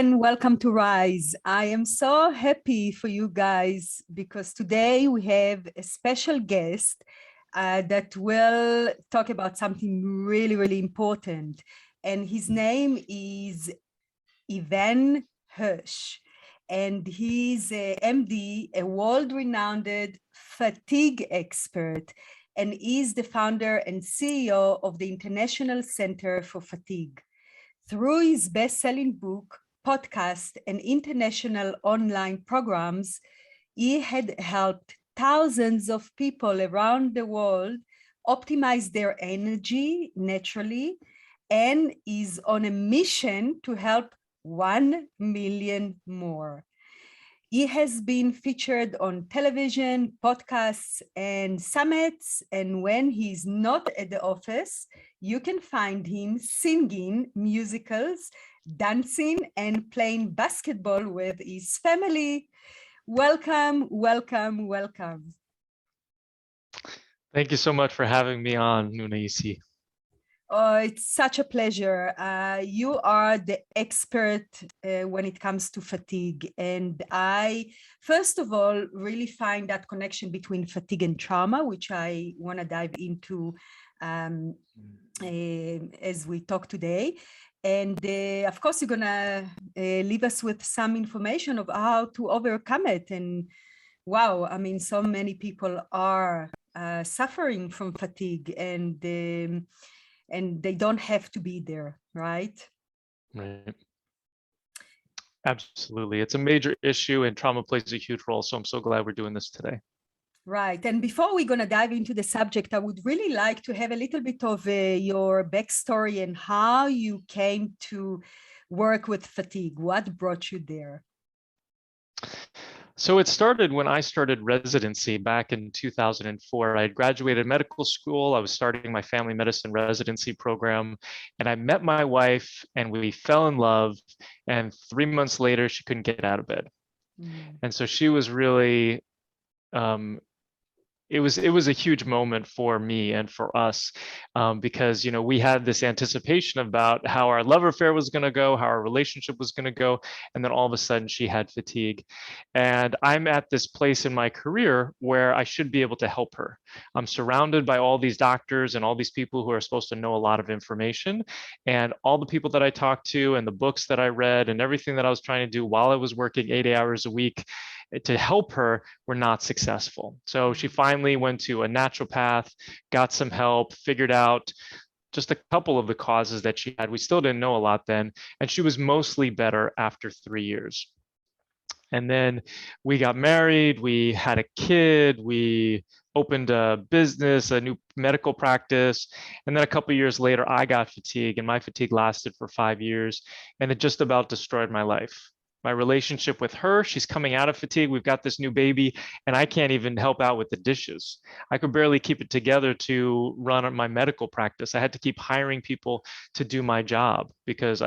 and welcome to Rise. I am so happy for you guys because today we have a special guest that will talk about something really, really important. And his name is Ivan Hirsch. And he's a MD, a world-renowned fatigue expert, and is the founder and CEO of the International Center for Fatigue. Through his best-selling book, podcast, and international online programs, he had helped thousands of people around the world optimize their energy naturally, and is on a mission to help 1 million more. He has been featured on television, podcasts, and summits. And when he's not at the office, you can find him singing musicals, dancing, and playing basketball with his family. Welcome, welcome, welcome. Thank you so much for having me on, Nunaisi. Oh, it's such a pleasure. You are the expert when it comes to fatigue. And I, first of all, really find that connection between fatigue and trauma, which I want to dive into as we talk today. And of course, you're going to leave us with some information of how to overcome it. And wow, I mean, so many people are suffering from fatigue, and they don't have to be there, right? Right. Absolutely. It's a major issue and trauma plays a huge role. So I'm so glad we're doing this today. Right. And before we're going to dive into the subject, I would really like to have a little bit of your backstory and how you came to work with fatigue. What brought you there? So it started when I started residency back in 2004. I had graduated medical school. I was starting my family medicine residency program, and I met my wife and we fell in love. And 3 months later, she couldn't get out of bed. And so she was really, it was a huge moment for me and for us because, we had this anticipation about how our love affair was going to go, how our relationship was going to go. And then all of a sudden she had fatigue. And I'm at this place in my career where I should be able to help her. I'm surrounded by all these doctors and all these people who are supposed to know a lot of information. And all the people that I talked to and the books that I read and everything that I was trying to do while I was working 8 hours a week to help her were not successful. So she finally went to a naturopath, got some help, figured out just a couple of the causes that she had. We still didn't know a lot then, and she was mostly better after 3 years. And then we got married, we had a kid, we opened a business, a new medical practice. And then a couple of years later, I got fatigue, and my fatigue lasted for 5 years, and it just about destroyed my life. My relationship with her, she's coming out of fatigue. We've got this new baby, and I can't even help out with the dishes. I could barely keep it together to run my medical practice. I had to keep hiring people to do my job because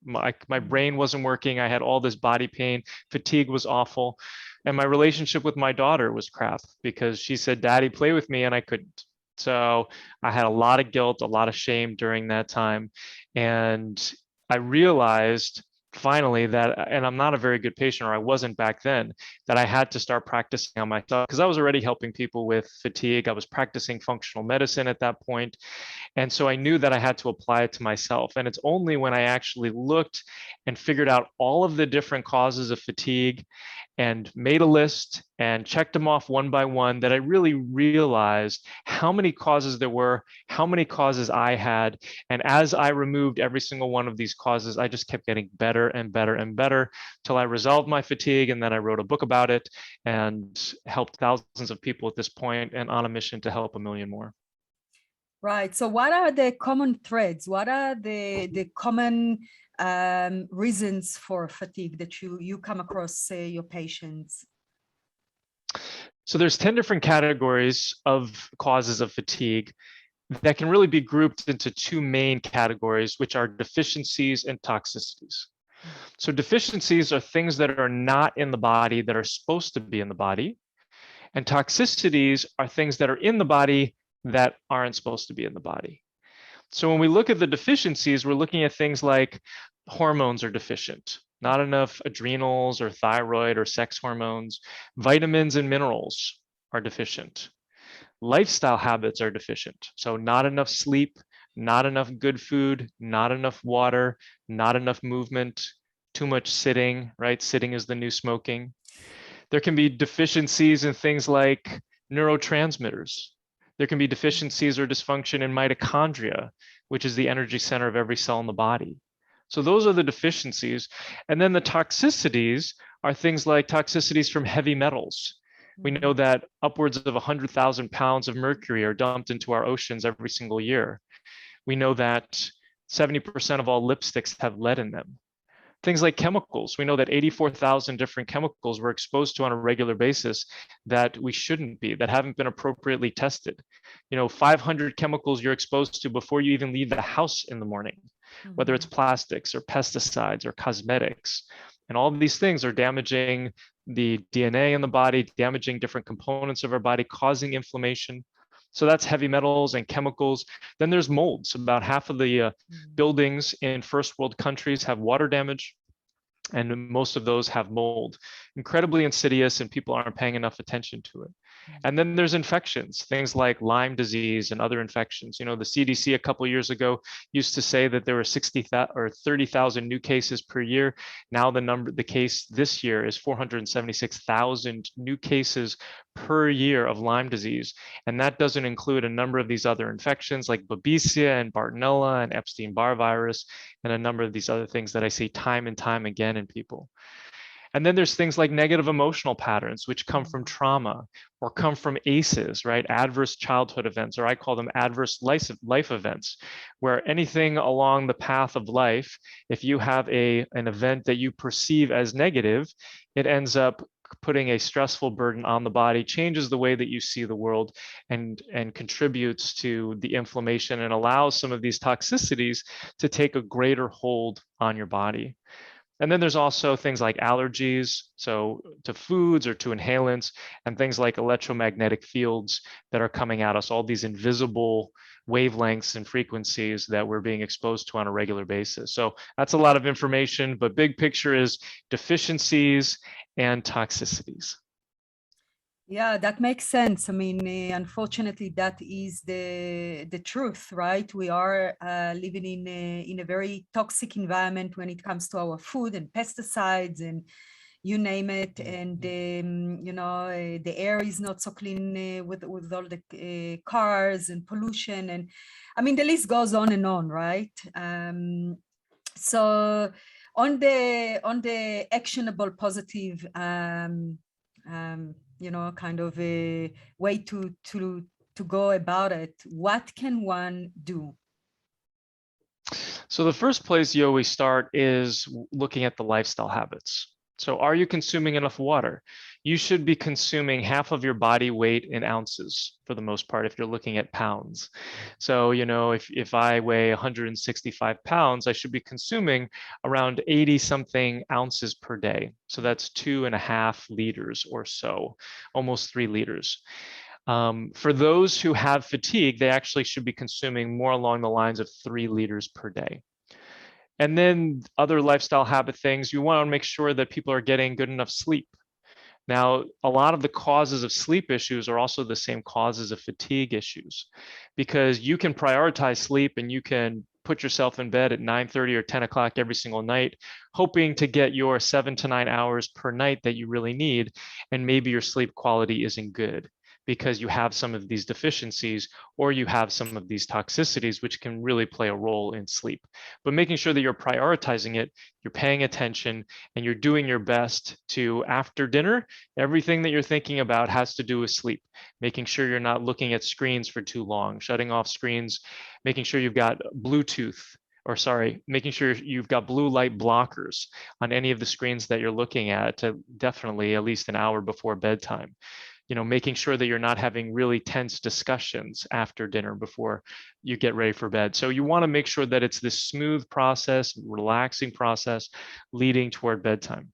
my brain wasn't working. I had all this body pain. Fatigue was awful. And my relationship with my daughter was crap because she said, "Daddy, play with me," and I couldn't. So I had a lot of guilt, a lot of shame during that time. And I realized finally that, and I'm not a very good patient, or I wasn't back then, that I had to start practicing on myself because I was already helping people with fatigue. I was practicing functional medicine at that point. And so I knew that I had to apply it to myself. And it's only when I actually looked and figured out all of the different causes of fatigue and made a list and checked them off one by one that I really realized how many causes there were, how many causes I had. And as I removed every single one of these causes, I just kept getting better and better and better till I resolved my fatigue. And then I wrote a book about it and helped thousands of people at this point, and on a mission to help 1 million more. Right. So what are the common threads? What are the common reasons for fatigue that you come across your patients? So there's 10 different categories of causes of fatigue that can really be grouped into 2 main categories, which are deficiencies and toxicities. So deficiencies are things that are not in the body that are supposed to be in the body. And toxicities are things that are in the body that aren't supposed to be in the body. So when we look at the deficiencies, we're looking at things like hormones are deficient, not enough adrenals or thyroid or sex hormones. Vitamins and minerals are deficient. Lifestyle habits are deficient. So not enough sleep, not enough good food, not enough water, not enough movement, too much sitting, right? Sitting is the new smoking. There can be deficiencies in things like neurotransmitters. There can be deficiencies or dysfunction in mitochondria, which is the energy center of every cell in the body. So those are the deficiencies. And then the toxicities are things like toxicities from heavy metals. We know that upwards of 100,000 pounds of mercury are dumped into our oceans every single year. We know that 70% of all lipsticks have lead in them. Things like chemicals. We know that 84,000 different chemicals we're exposed to on a regular basis that we shouldn't be, that haven't been appropriately tested. 500 chemicals you're exposed to before you even leave the house in the morning, whether it's plastics or pesticides or cosmetics. And all of these things are damaging the DNA in the body, damaging different components of our body, causing inflammation. So that's heavy metals and chemicals. Then there's molds. About half of the buildings in first world countries have water damage, and most of those have mold. Incredibly insidious, and people aren't paying enough attention to it. And then there's infections, things like Lyme disease and other infections. The CDC a couple of years ago used to say that there were 60,000 or 30,000 new cases per year. Now the case this year is 476,000 new cases per year of Lyme disease. And that doesn't include a number of these other infections like Babesia and Bartonella and Epstein-Barr virus and a number of these other things that I see time and time again in people. And then there's things like negative emotional patterns, which come from trauma or come from ACEs, right? Adverse childhood events, or I call them adverse life events, where anything along the path of life, if you have an event that you perceive as negative, it ends up putting a stressful burden on the body, changes the way that you see the world, and contributes to the inflammation and allows some of these toxicities to take a greater hold on your body. And then there's also things like allergies, so to foods or to inhalants, and things like electromagnetic fields that are coming at us, all these invisible wavelengths and frequencies that we're being exposed to on a regular basis. So that's a lot of information, but big picture is deficiencies and toxicities. Yeah, that makes sense. I mean, unfortunately, that is the truth, right? We are living in a very toxic environment when it comes to our food and pesticides and you name it. And the air is not so clean with all the cars and pollution, and I mean the list goes on and on, right? So on the actionable positive kind of a way to go about it, what can one do? So the first place you always start is looking at the lifestyle habits. So are you consuming enough water? You should be consuming half of your body weight in ounces for the most part, if you're looking at pounds. So, if I weigh 165 pounds, I should be consuming around 80 something ounces per day. So that's 2.5 liters or so, almost 3 liters. For those who have fatigue, they actually should be consuming more along the lines of 3 liters per day. And then other lifestyle habit things, you want to make sure that people are getting good enough sleep. Now, a lot of the causes of sleep issues are also the same causes of fatigue issues, because you can prioritize sleep and you can put yourself in bed at 9:30 or 10 o'clock every single night, hoping to get your 7 to 9 hours per night that you really need. And maybe your sleep quality isn't good because you have some of these deficiencies or you have some of these toxicities, which can really play a role in sleep. But making sure that you're prioritizing it, you're paying attention, and you're doing your best to, after dinner, everything that you're thinking about has to do with sleep. Making sure you're not looking at screens for too long, shutting off screens, making sure you've got making sure you've got blue light blockers on any of the screens that you're looking at, to definitely at least an hour before bedtime. Making sure that you're not having really tense discussions after dinner before you get ready for bed. So you want to make sure that it's this smooth process, relaxing process leading toward bedtime.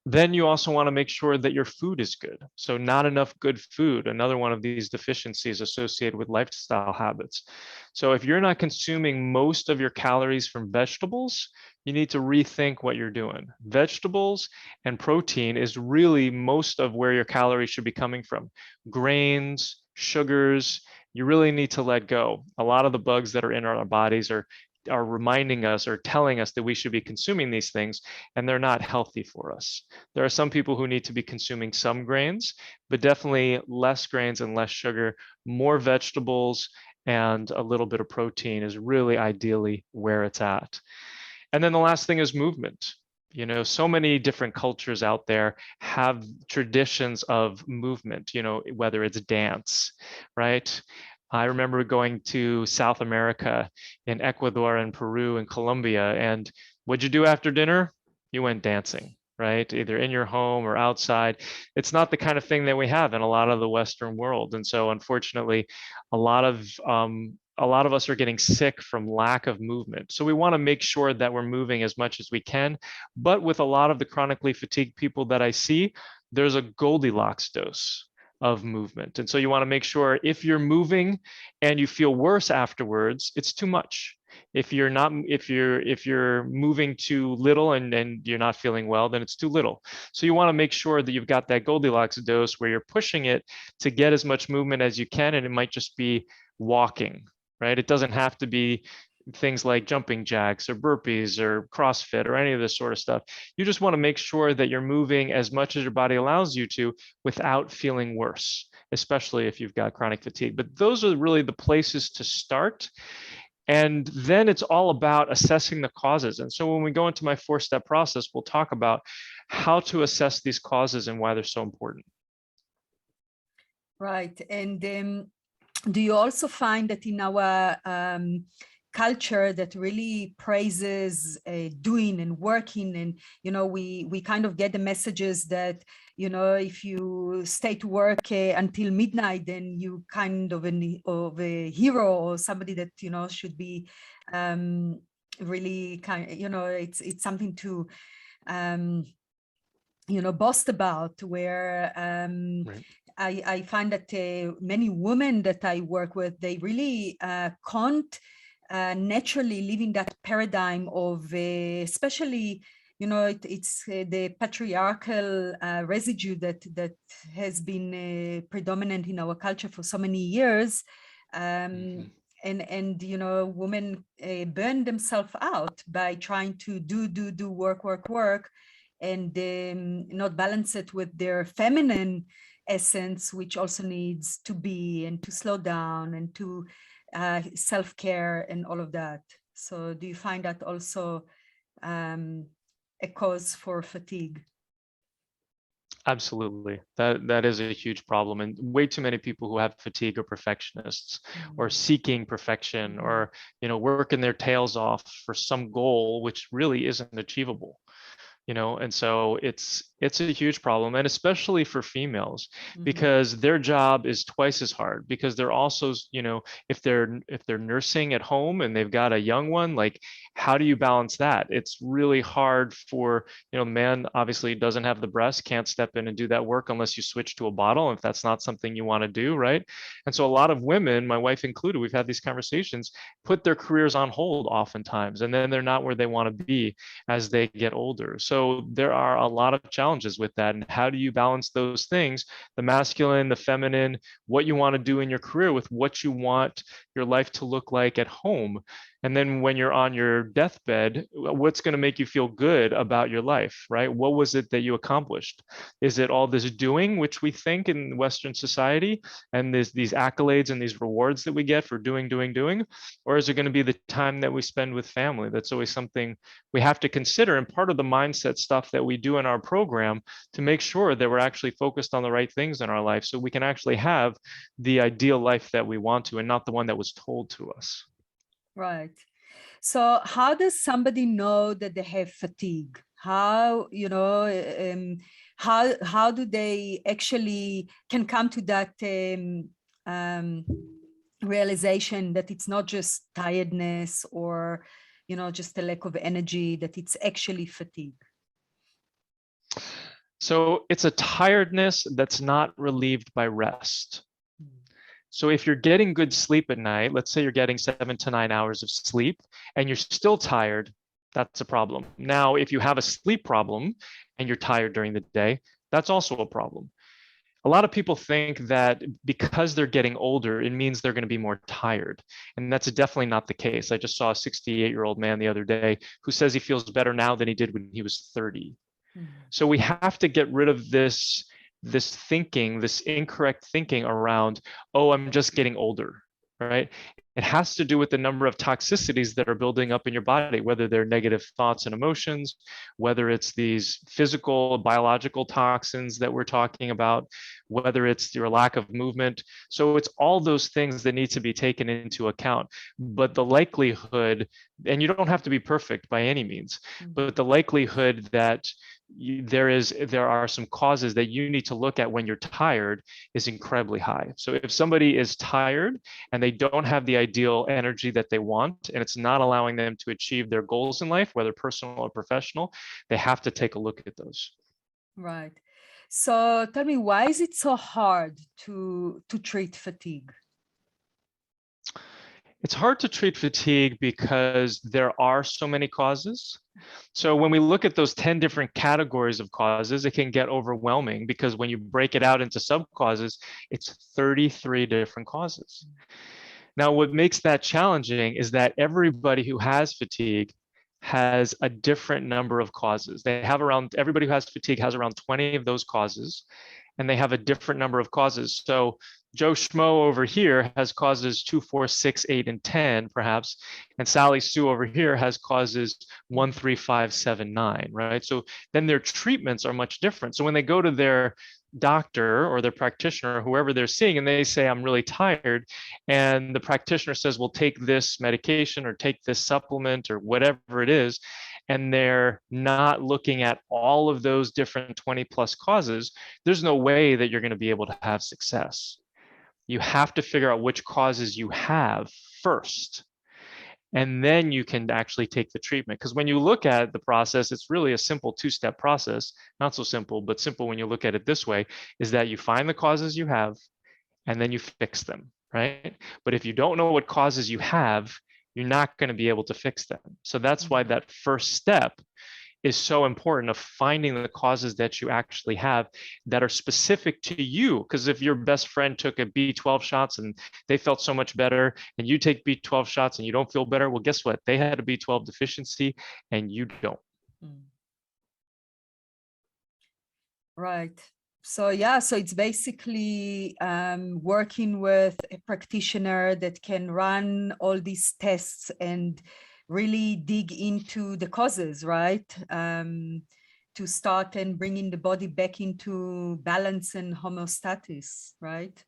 Then you also want to make sure that your food is good. So not enough good food, another one of these deficiencies associated with lifestyle habits. So if you're not consuming most of your calories from vegetables, you need to rethink what you're doing. Vegetables and protein is really most of where your calories should be coming from. Grains, sugars, you really need to let go. A lot of the bugs that are in our bodies are reminding us or telling us that we should be consuming these things, and they're not healthy for us. There are some people who need to be consuming some grains, but definitely less grains and less sugar, more vegetables, and a little bit of protein is really ideally where it's at. And then the last thing is movement. You know, so many different cultures out there have traditions of movement, you know, whether it's dance, right? I remember going to South America in Ecuador and Peru and Colombia. And what'd you do after dinner? You went dancing, right? Either in your home or outside. It's not the kind of thing that we have in a lot of the Western world. And so unfortunately, a lot of us are getting sick from lack of movement. So we want to make sure that we're moving as much as we can. But with a lot of the chronically fatigued people that I see, there's a Goldilocks dose of movement. And so you want to make sure if you're moving and you feel worse afterwards, it's too much. If you're moving too little and you're not feeling well, then it's too little. So you want to make sure that you've got that Goldilocks dose where you're pushing it to get as much movement as you can. And it might just be walking, right? It doesn't have to be things like jumping jacks or burpees or CrossFit or any of this sort of stuff. You just want to make sure that you're moving as much as your body allows you to without feeling worse, especially if you've got chronic fatigue. But those are really the places to start. And then it's all about assessing the causes. And so when we go into my 4-step process, we'll talk about how to assess these causes and why they're so important. Right. And do you also find that in our culture that really praises doing and working, and we kind of get the messages that if you stay to work until midnight, then you kind of a hero or somebody that should be really kind it's something to boast about, where Right. I find that many women that I work with, they really can't naturally live in that paradigm of especially it's the patriarchal residue that has been predominant in our culture for so many years. Mm-hmm. And women burn themselves out by trying to do work, and not balance it with their feminine essence, which also needs to be, and to slow down, and to self-care and all of that. So do you find that also a cause for fatigue? Absolutely. That is a huge problem. And way too many people who have fatigue are perfectionists or seeking perfection or, working their tails off for some goal, which really isn't achievable. And so it's a huge problem, and especially for females, because their job is twice as hard, because they're also, if they're nursing at home and they've got a young one, like, how do you balance that? It's really hard for, the man obviously doesn't have the breast, can't step in and do that work unless you switch to a bottle, if that's not something you want to do, right? And so a lot of women, my wife included, we've had these conversations, put their careers on hold oftentimes, and then they're not where they want to be as they get older. So there are a lot of challenges with that. And how do you balance those things, the masculine, the feminine, what you want to do in your career with what you want your life to look like at home? And then when you're on your deathbed, what's going to make you feel good about your life, right? What was it that you accomplished? Is it all this doing, which we think in Western society, and these accolades and these rewards that we get for doing? Or is it going to be the time that we spend with family? That's always something we have to consider, and part of the mindset stuff that we do in our program to make sure that we're actually focused on the right things in our life, so we can actually have the ideal life that we want to, and not the one that was told to us. Right. So how does somebody know that they have fatigue? How, how do they actually can come to that realization that it's not just tiredness or, just a lack of energy, that it's actually fatigue? So it's a tiredness that's not relieved by rest. So if you're getting good sleep at night, let's say you're getting 7 to 9 hours of sleep and you're still tired, that's a problem. Now, if you have a sleep problem and you're tired during the day, that's also a problem. A lot of people think that because they're getting older, it means they're going to be more tired. And that's definitely not the case. I just saw a 68-year-old man the other day who says he feels better now than he did when he was 30. So we have to get rid of this thinking, this incorrect thinking around, oh, I'm just getting older, right? It has to do with the number of toxicities that are building up in your body, whether they're negative thoughts and emotions, whether it's these physical, biological toxins that we're talking about, whether it's your lack of movement. So it's all those things that need to be taken into account. But the likelihood, and you don't have to be perfect by any means, but the likelihood that there are some causes that you need to look at when you're tired is incredibly high. So if somebody is tired and they don't have the ideal energy that they want, and it's not allowing them to achieve their goals in life, whether personal or professional, they have to take a look at those. Right. So tell me, why is it so hard to treat fatigue? It's hard to treat fatigue because there are so many causes. So when we look at those 10 different categories of causes, it can get overwhelming because when you break it out into sub causes, it's 33 different causes. Now, what makes that challenging is that everybody who has fatigue has a different number of causes. Everybody who has fatigue has around 20 of those causes, and they have a different number of causes. So Joe Schmo over here has causes 2, 4, 6, 8, and 10, perhaps, and Sally Sue over here has causes 1, 3, 5, 7, 9, right? So then their treatments are much different. So when they go to their doctor or their practitioner, whoever they're seeing, and they say, I'm really tired, and the practitioner says, well, take this medication or take this supplement or whatever it is, and they're not looking at all of those different 20 plus causes, there's no way that you're going to be able to have success. You have to figure out which causes you have first, and then you can actually take the treatment. Because when you look at the process, it's really a simple two-step process. Not so simple, but simple when you look at it this way, is that you find the causes you have and then you fix them, right? But if you don't know what causes you have, you're not going to be able to fix them. So that's why that first step is so important, of finding the causes that you actually have that are specific to you. Because if your best friend took a B12 shots and they felt so much better, and you take B12 shots and you don't feel better, well, guess what? They had a B12 deficiency and you don't. Right. So yeah, so it's basically working with a practitioner that can run all these tests and really dig into the causes, right? To start and bringing the body back into balance and homeostasis, right?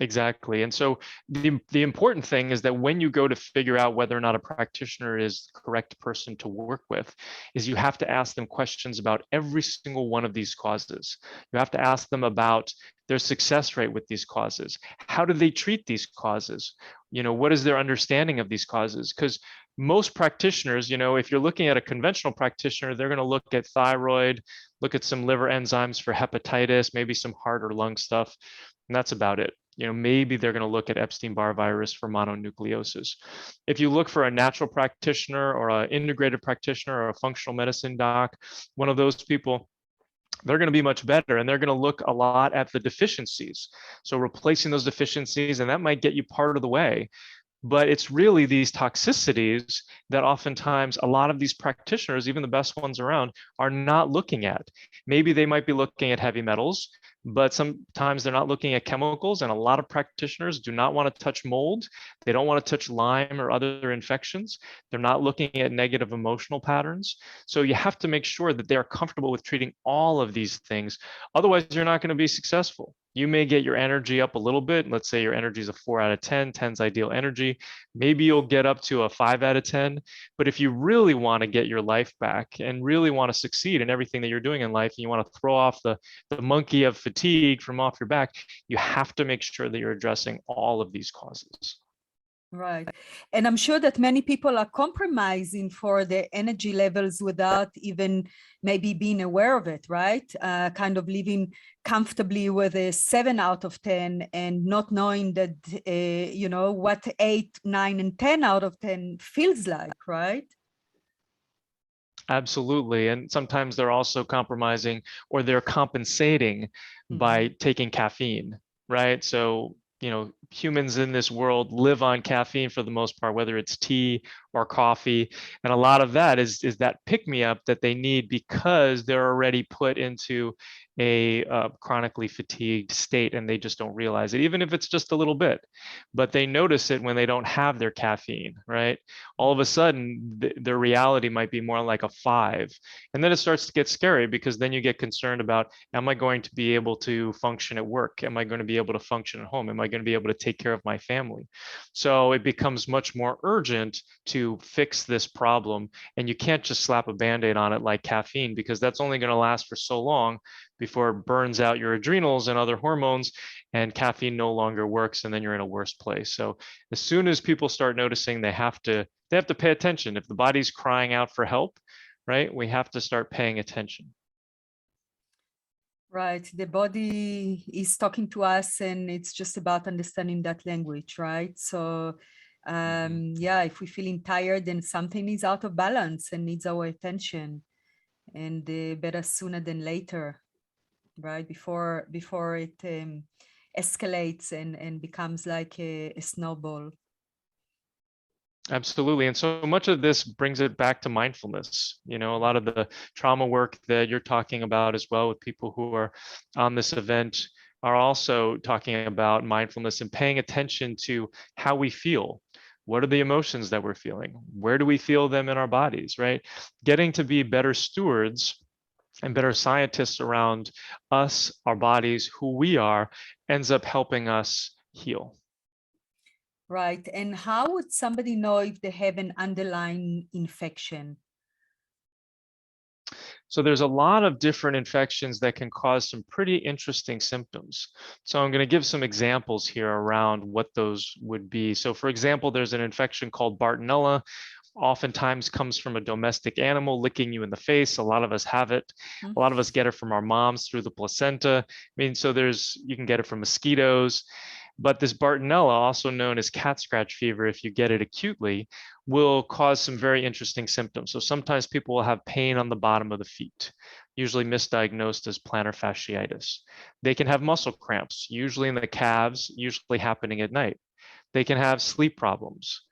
Exactly. And so the important thing is that when you go to figure out whether or not a practitioner is the correct person to work with, is you have to ask them questions about every single one of these causes. You have to ask them about their success rate with these causes. How do they treat these causes? What is their understanding of these causes? Because most practitioners, if you're looking at a conventional practitioner, they're going to look at thyroid, look at some liver enzymes for hepatitis, maybe some heart or lung stuff, and that's about it. Maybe they're going to look at Epstein-Barr virus for mononucleosis. If you look for a natural practitioner or an integrated practitioner or a functional medicine doc, one of those people, they're going to be much better, and they're going to look a lot at the deficiencies. So replacing those deficiencies, and that might get you part of the way. But it's really these toxicities that oftentimes a lot of these practitioners, even the best ones around, are not looking at. Maybe they might be looking at heavy metals, but sometimes they're not looking at chemicals. And a lot of practitioners do not want to touch mold. They don't want to touch Lyme or other infections. They're not looking at negative emotional patterns. So you have to make sure that they are comfortable with treating all of these things. Otherwise, you're not going to be successful. You may get your energy up a little bit. Let's say your energy is a 4 out of 10, 10's ideal energy. Maybe you'll get up to a 5 out of 10. But if you really want to get your life back and really want to succeed in everything that you're doing in life, and you want to throw off the monkey of fatigue from off your back, you have to make sure that you're addressing all of these causes. Right. And I'm sure that many people are compromising for their energy levels without even maybe being aware of it, right? Kind of living comfortably with a 7 out of 10 and not knowing that, you know, what 8, 9, and 10 out of 10 feels like, right? Absolutely. And sometimes they're also compromising or they're compensating by Mhm. taking caffeine, right? So, humans in this world live on caffeine for the most part, whether it's tea or coffee. And a lot of that is that pick me up that they need because they're already put into a chronically fatigued state and they just don't realize it, even if it's just a little bit. But they notice it when they don't have their caffeine, right? All of a sudden their reality might be more like a 5, and then it starts to get scary because then you get concerned about, am I going to be able to function at work? Am I going to be able to function at home? Am I going to be able to take care of my family? So it becomes much more urgent to fix this problem, and you can't just slap a band-aid on it like caffeine, because that's only going to last for so long before it burns out your adrenals and other hormones, and caffeine no longer works, and then you're in a worse place. So as soon as people start noticing, they have to pay attention. If the body's crying out for help, right, we have to start paying attention. Right. The body is talking to us, and it's just about understanding that language, right? So, Mhm. yeah, if we're feeling tired, then something is out of balance and needs our attention, and better sooner than later, right? Before it escalates and becomes like a snowball. Absolutely. And so much of this brings it back to mindfulness. A lot of the trauma work that you're talking about as well with people who are on this event are also talking about mindfulness and paying attention to how we feel. What are the emotions that we're feeling? Where do we feel them in our bodies, right? Getting to be better stewards and better scientists around us, our bodies, who we are, ends up helping us heal. Right. And how would somebody know if they have an underlying infection? So there's a lot of different infections that can cause some pretty interesting symptoms. So I'm going to give some examples here around what those would be. So for example, there's an infection called Bartonella, oftentimes comes from a domestic animal licking you in the face. A lot of us have it. Hmm? A lot of us get it from our moms through the placenta. I mean, so you can get it from mosquitoes. But this Bartonella, also known as cat scratch fever, if you get it acutely, will cause some very interesting symptoms. So sometimes people will have pain on the bottom of the feet, usually misdiagnosed as plantar fasciitis. They can have muscle cramps, usually in the calves, usually happening at night. They can have sleep problems,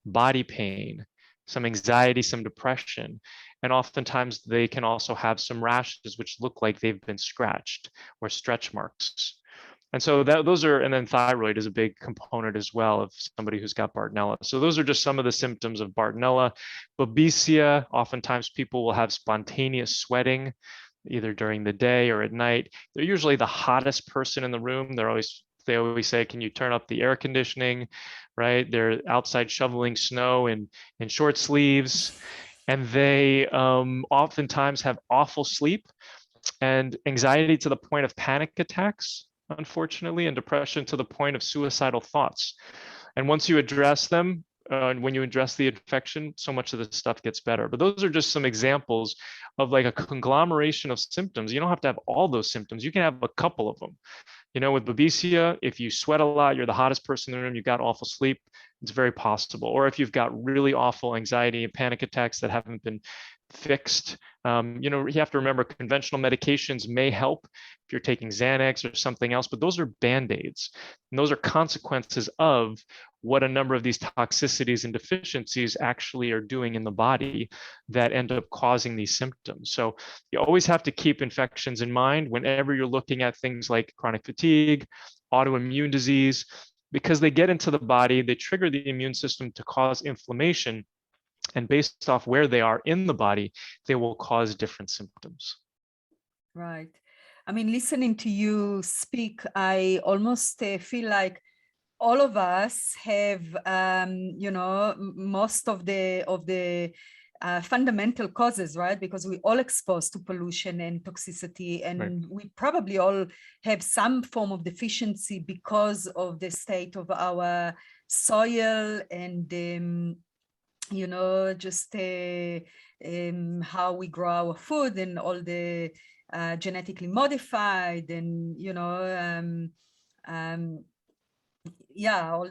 body pain, some anxiety, some depression, and oftentimes they can also have some rashes which look like they've been scratched or stretch marks. And so and then thyroid is a big component as well of somebody who's got Bartonella. So those are just some of the symptoms of Bartonella. Babesia, oftentimes people will have spontaneous sweating either during the day or at night. They're usually the hottest person in the room. They always say, can you turn up the air conditioning, right? They're outside shoveling snow in short sleeves. And they oftentimes have awful sleep and anxiety to the point of panic attacks, unfortunately, and depression to the point of suicidal thoughts. And once you address them, and when you address the infection, so much of this stuff gets better. But those are just some examples of like a conglomeration of symptoms. You don't have to have all those symptoms. You can have a couple of them. With babesia, if you sweat a lot, you're the hottest person in the room, you've got awful sleep, it's very possible. Or if you've got really awful anxiety and panic attacks that haven't been fixed, you have to remember conventional medications may help if you're taking Xanax or something else, but those are band-aids. And those are consequences of what a number of these toxicities and deficiencies actually are doing in the body that end up causing these symptoms. So you always have to keep infections in mind whenever you're looking at things like chronic fatigue, autoimmune disease, because they get into the body, they trigger the immune system to cause inflammation. And based off where they are in the body, they will cause different symptoms. Right. I mean, listening to you speak, I almost feel like all of us have, most of the fundamental causes, right? Because we all exposed to pollution and toxicity, Right. and we probably all have some form of deficiency because of the state of our soil and just how we grow our food and all the genetically modified and all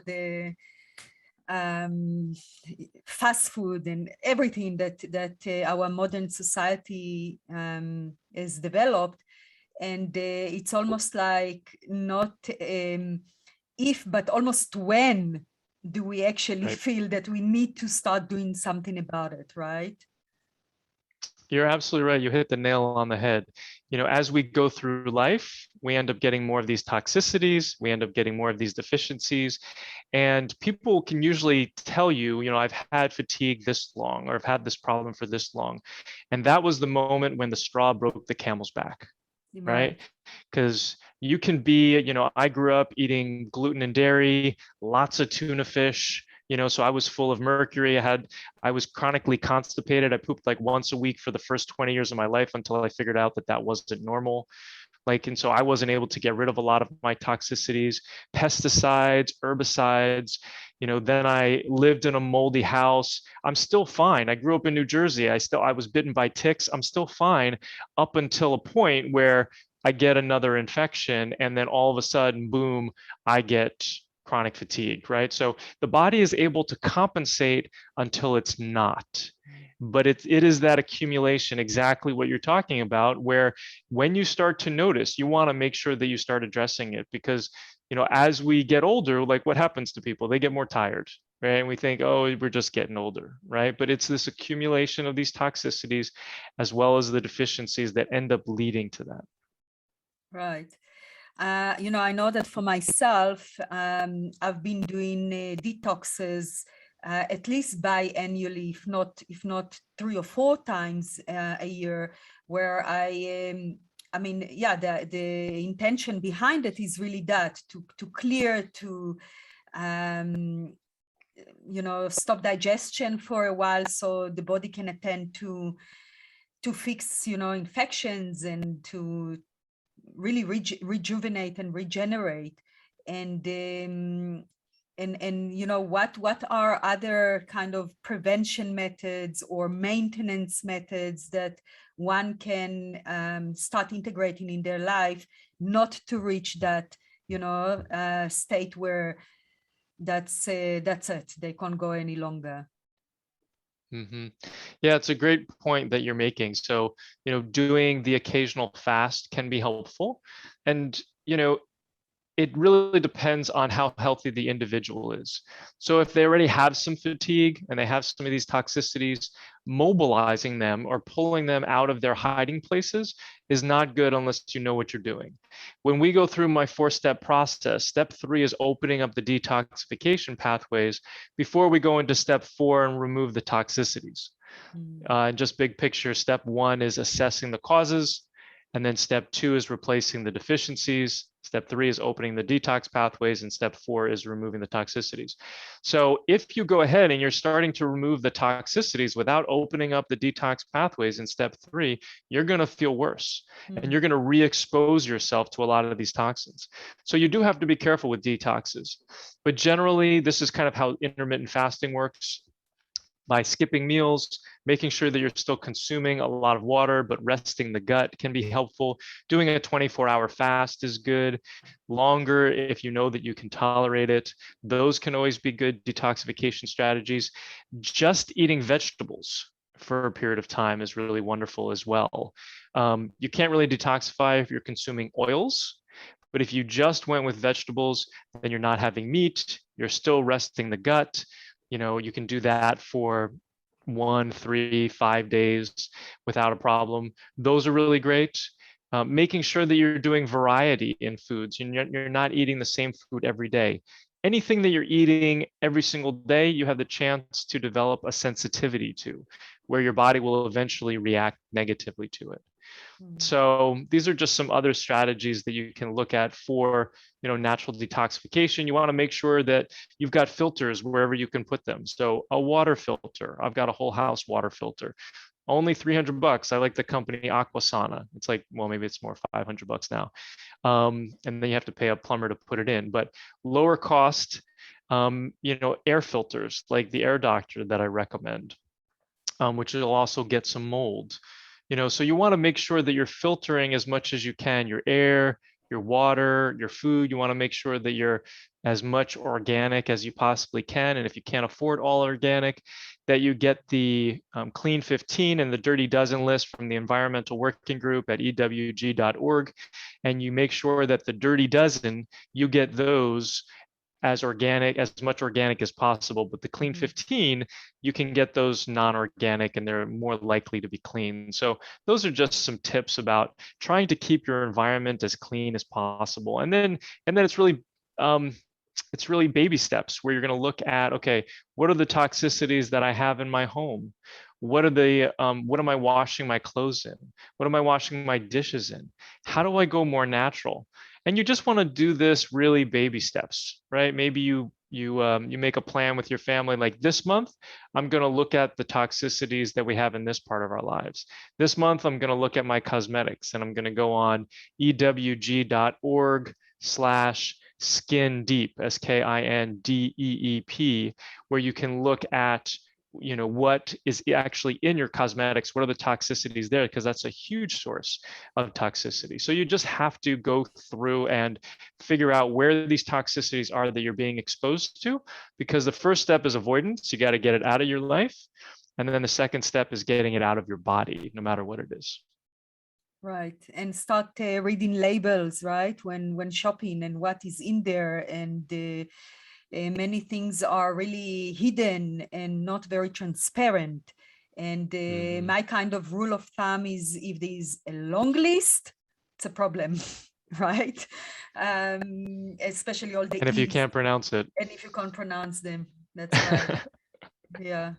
the um, fast food and everything that our modern society has developed. And it's almost like not if, but almost when do we actually Right. feel that we need to start doing something about it, right? You're absolutely right. You hit the nail on the head. As we go through life, we end up getting more of these toxicities. We end up getting more of these deficiencies. And people can usually tell you, I've had fatigue this long, or I've had this problem for this long. And that was the moment when the straw broke the camel's back, right? Right. Because you can be, I grew up eating gluten and dairy, lots of tuna fish, so I was full of mercury. I was chronically constipated. I pooped like once a week for the first 20 years of my life until I figured out that that wasn't normal. And so I wasn't able to get rid of a lot of my toxicities, pesticides, herbicides. Then I lived in a moldy house. I'm still fine. I grew up in New Jersey. I was bitten by ticks. I'm still fine up until a point where I get another infection, and then all of a sudden, boom, I get chronic fatigue, right? So the body is able to compensate until it's not. But it is that accumulation, exactly what you're talking about, where when you start to notice, you want to make sure that you start addressing it, because as we get older, like what happens to people, they get more tired, right? And we think, oh, we're just getting older, right? But it's this accumulation of these toxicities as well as the deficiencies that end up leading to that. Right. I know that for myself, I've been doing detoxes at least biannually, if not 3 or 4 times a year, where the intention behind it is really that to clear, to stop digestion for a while, so the body can attend to fix infections and to really rejuvenate and regenerate. And what are other kind of prevention methods or maintenance methods that one can start integrating in their life, not to reach that state where that's it, they can't go any longer. Mm-hmm. Yeah, it's a great point that you're making. So, doing the occasional fast can be helpful. And, it really depends on how healthy the individual is. So if they already have some fatigue and they have some of these toxicities, mobilizing them or pulling them out of their hiding places is not good unless you know what you're doing. When we go through my 4-step process, step 3 is opening up the detoxification pathways before we go into step 4 and remove the toxicities. Just big picture, step 1 is assessing the causes. And then step 2 is replacing the deficiencies. Step 3 is opening the detox pathways. And step 4 is removing the toxicities. So if you go ahead and you're starting to remove the toxicities without opening up the detox pathways in step 3, you're going to feel worse. And you're going to re-expose yourself to a lot of these toxins. So you do have to be careful with detoxes. But generally, this is kind of how intermittent fasting works. By skipping meals, making sure that you're still consuming a lot of water, but resting the gut can be helpful. Doing a 24-hour fast is good. Longer, if you know that you can tolerate it. Those can always be good detoxification strategies. Just eating vegetables for a period of time is really wonderful as well. You can't really detoxify if you're consuming oils. But if you just went with vegetables, then you're not having meat, you're still resting the gut. You can do that for 1, 3, 5 days without a problem. Those are really great. Making sure that you're doing variety in foods. You're not eating the same food every day. Anything that you're eating every single day, you have the chance to develop a sensitivity to, where your body will eventually react negatively to it. So these are just some other strategies that you can look at for, natural detoxification. You want to make sure that you've got filters wherever you can put them. So a water filter, I've got a whole house water filter, only $300. I like the company Aquasana. It's like, well, maybe it's more, $500 now. And then you have to pay a plumber to put it in, but lower cost. Air filters like the Air Doctor that I recommend, which will also get some mold. So you want to make sure that you're filtering as much as you can, your air, your water, your food. You want to make sure that you're as much organic as you possibly can. And if you can't afford all organic, that you get the Clean 15 and the Dirty Dozen list from the Environmental Working Group at ewg.org. And you make sure that the Dirty Dozen, you get those as much organic as possible. But the Clean 15, you can get those non-organic and they're more likely to be clean. So those are just some tips about trying to keep your environment as clean as possible. And then it's really baby steps where you're going to look at, okay, what are the toxicities that I have in my home? What am I washing my clothes in? What am I washing my dishes in? How do I go more natural? And you just want to do this really baby steps, right? Maybe you make a plan with your family, like this month, I'm going to look at the toxicities that we have in this part of our lives. This month, I'm going to look at my cosmetics, and I'm going to go on ewg.org/skin deep, SKINDEEP, where you can look at what is actually in your cosmetics, what are the toxicities there, because that's a huge source of toxicity. So you just have to go through and figure out where these toxicities are that you're being exposed to, because the first step is avoidance. You got to get it out of your life, and then the second step is getting it out of your body, no matter what it is. Right, and start reading labels, right, when shopping, and what is in there, and many things are really hidden and not very transparent. And my kind of rule of thumb is, if there is a long list, it's a problem, right? Especially all the And if you E's. can't pronounce it. And if you can't pronounce them, that's right. Yeah.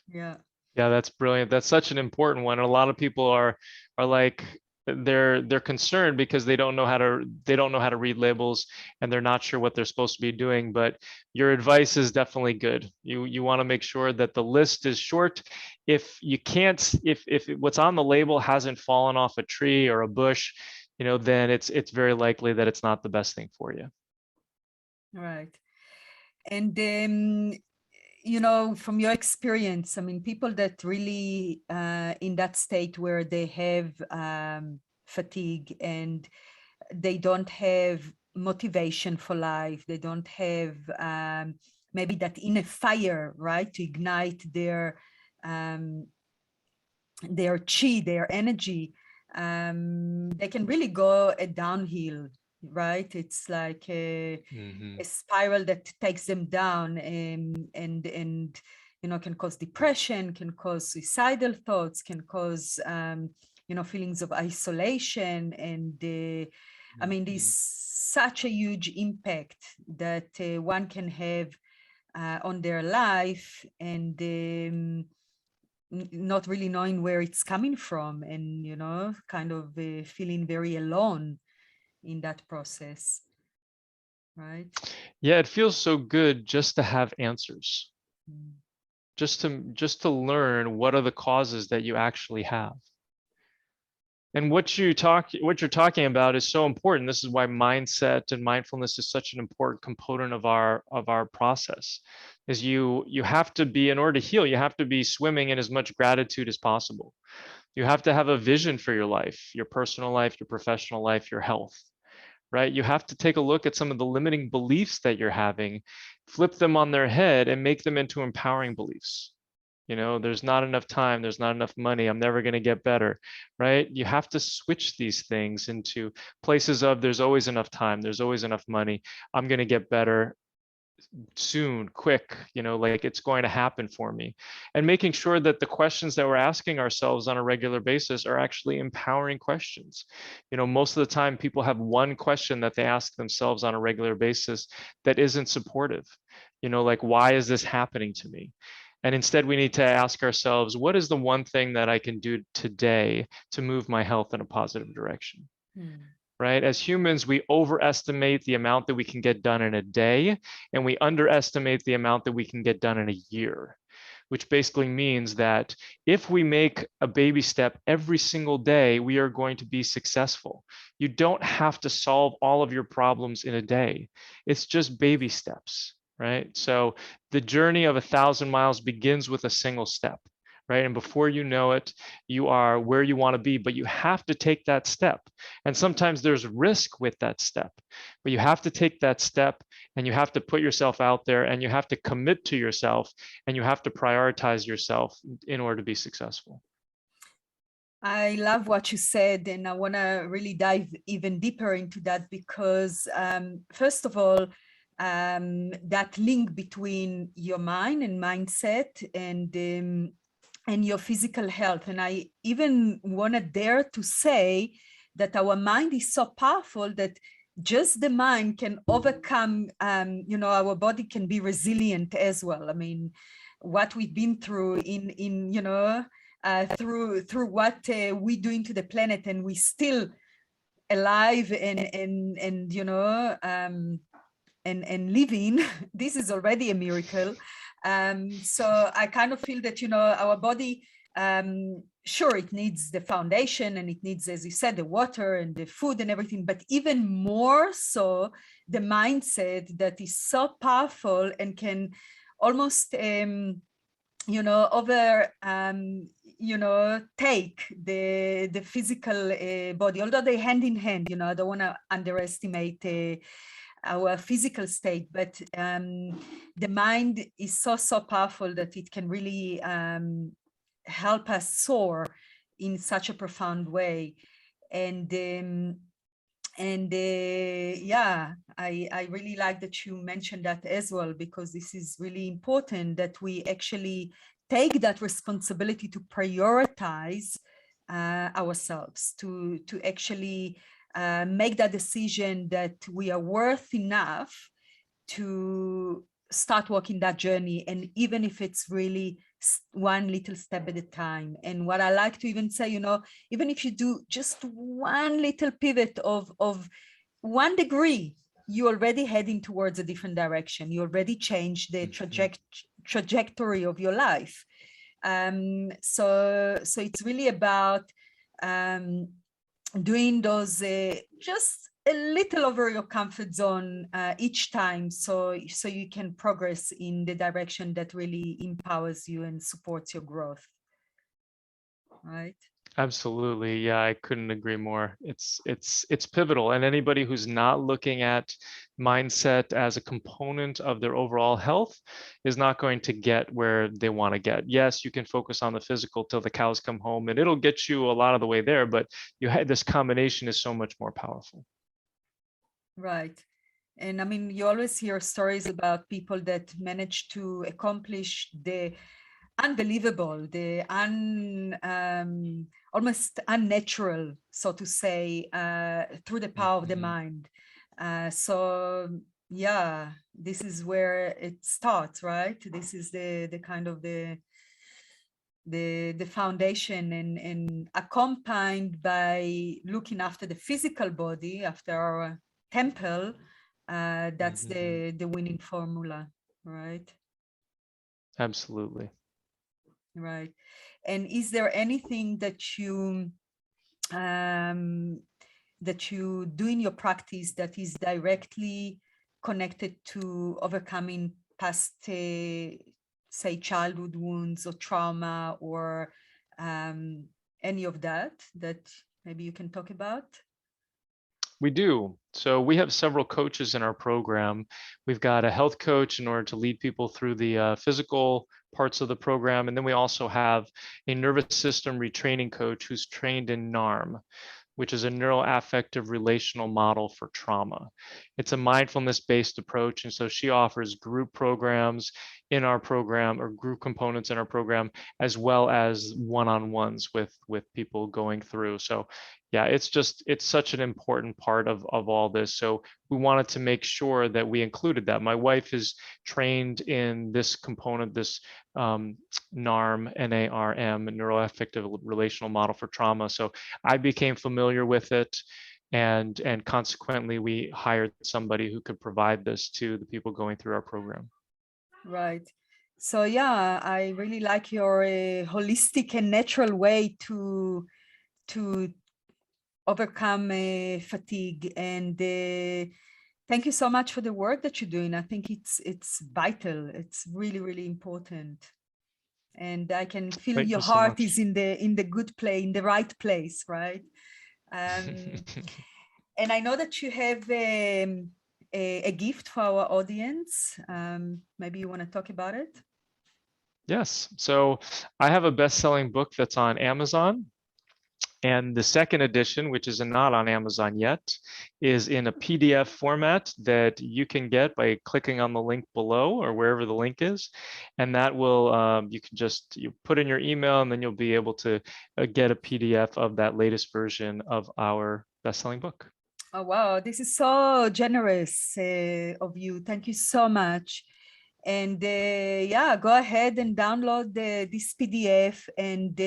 Yeah, that's brilliant. That's such an important one. And a lot of people are like, they're concerned because they don't know how to read labels, and they're not sure what they're supposed to be doing. But your advice is definitely good. You want to make sure that the list is short. If you can't, if what's on the label hasn't fallen off a tree or a bush, then it's very likely that it's not the best thing for you. Right. And from your experience, I mean, people that really in that state where they have fatigue, and they don't have motivation for life, they don't have maybe that inner fire, right, to ignite their chi, their energy, they can really go a downhill, right? It's like a spiral that takes them down, and can cause depression, can cause suicidal thoughts, can cause feelings of isolation. And I mean, there's such a huge impact that one can have on their life, and not really knowing where it's coming from, and kind of feeling very alone in that process, right? Yeah, it feels so good just to have answers, just to learn what are the causes that you actually have. And what you're talking about is so important. This is why mindset and mindfulness is such an important component of our process. Is you have to be, in order to heal, you have to be swimming in as much gratitude as possible. You have to have a vision for your life, your personal life, your professional life, your health, right? You have to take a look at some of the limiting beliefs that you're having, flip them on their head, and make them into empowering beliefs. There's not enough time, there's not enough money, I'm never going to get better, right? You have to switch these things into places of, there's always enough time, there's always enough money, I'm going to get better soon, quick, like it's going to happen for me. And making sure that the questions that we're asking ourselves on a regular basis are actually empowering questions. Most of the time people have one question that they ask themselves on a regular basis that isn't supportive. Like, why is this happening to me? And instead, we need to ask ourselves, what is the one thing that I can do today to move my health in a positive direction? Right? As humans, we overestimate the amount that we can get done in a day, and we underestimate the amount that we can get done in a year, which basically means that if we make a baby step every single day, we are going to be successful. You don't have to solve all of your problems in a day. It's just baby steps. right? So the journey of 1,000 miles begins with a single step, right? And before you know it, you are where you want to be, but you have to take that step. And sometimes there's risk with that step, but you have to take that step and you have to put yourself out there and you have to commit to yourself and you have to prioritize yourself in order to be successful. I love what you said, and I want to really dive even deeper into that because, first of all, that link between your mind and mindset and your physical health. And I even want to dare to say that our mind is so powerful that just the mind can overcome, our body can be resilient as well. I mean, what we've been through through what we do into the planet, and we still alive and living. This is already a miracle. So I kind of feel that our body, sure, it needs the foundation and it needs, as you said, the water and the food and everything, but even more so the mindset that is so powerful and can almost take the physical body, although they hand in hand. I don't want to underestimate our physical state, but the mind is so powerful that it can really help us soar in such a profound way. And yeah, I really like that you mentioned that as well, because this is really important that we actually take that responsibility to prioritize ourselves, to actually make that decision that we are worth enough to start walking that journey, and even if it's really one little step at a time. And what I like to even say, even if you do just one little pivot of 1 degree, you're already heading towards a different direction. You already changed the trajectory of your life. So it's really about doing those just a little over your comfort zone each time, so you can progress in the direction that really empowers you and supports your growth, right? Absolutely. Yeah, I couldn't agree more. It's pivotal. And anybody who's not looking at mindset as a component of their overall health is not going to get where they want to get. Yes, you can focus on the physical till the cows come home, and it'll get you a lot of the way there, but this combination is so much more powerful. Right. And I mean, you always hear stories about people that manage to accomplish the unbelievable, the almost unnatural, so to say, through the power of the mind. So yeah, this is where it starts, right? This is the kind of the foundation, and accompanied by looking after the physical body, after our temple. That's the winning formula, right? Absolutely. Right. And is there anything that you do in your practice that is directly connected to overcoming past, say, childhood wounds or trauma, or any of that maybe you can talk about? We do. So we have several coaches in our program. We've got a health coach in order to lead people through the physical parts of the program. And then we also have a nervous system retraining coach who's trained in NARM, which is a neuroaffective relational model for trauma. It's a mindfulness-based approach. And so she offers group programs in our program, or group components in our program, as well as one-on-ones with people going through. So yeah, it's such an important part of all this. So we wanted to make sure that we included that. My wife is trained in this component, this NARM, N-A-R-M, neuroaffective relational model for trauma. So I became familiar with it, and consequently we hired somebody who could provide this to the people going through our program. Right. So yeah, I really like your holistic and natural way to overcome fatigue, and Thank you so much for the work that you're doing. I think it's vital. It's really, really important. And I can feel Thank your you so heart much. is in the good place, in the right place, right? Um, and I know that you have a gift for our audience. Maybe you want to talk about it? Yes. So I have a best-selling book that's on Amazon. And the second edition, which is not on Amazon yet, is in a PDF format that you can get by clicking on the link below or wherever the link is. And that will, you can just you put in your email and then you'll be able to get a PDF of that latest version of our best-selling book. Oh, wow. This is so generous of you. Thank you so much. And yeah, go ahead and download this PDF. And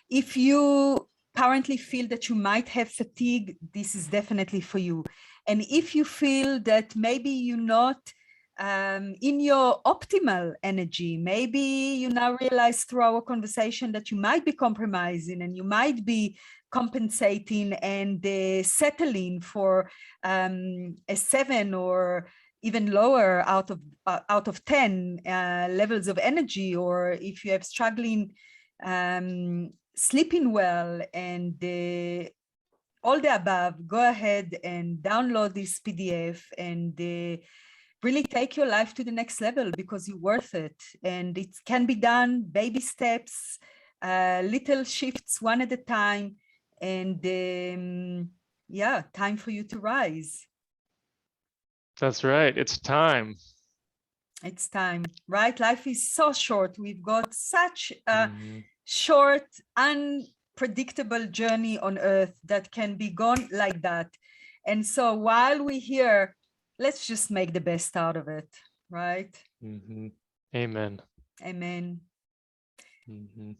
if you currently feel that you might have fatigue, this is definitely for you. And if you feel that maybe you're not in your optimal energy, maybe you now realize through our conversation that you might be compromising and you might be compensating and settling for a 7 or even lower out of 10 levels of energy, or if you have struggling sleeping well and all the above, go ahead and download this PDF and really take your life to the next level, because you're worth it. And it can be done baby steps, little shifts one at a time. And yeah, time for you to rise. That's right. It's time. It's time, right? Life is so short. We've got such a Mhm. short, unpredictable journey on earth that can be gone like that. And so while we're here, let's just make the best out of it, right? Mhm. Amen. Amen. Mhm.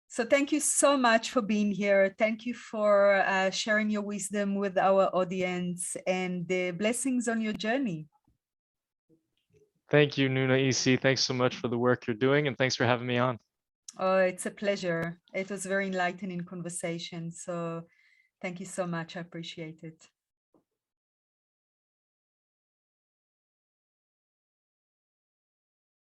So thank you so much for being here. Thank you for sharing your wisdom with our audience, and the blessings on your journey. Thank you, Nunaisi. Thanks so much for the work you're doing, and thanks for having me on. Oh, it's a pleasure. It was very enlightening conversation. So thank you so much. I appreciate it.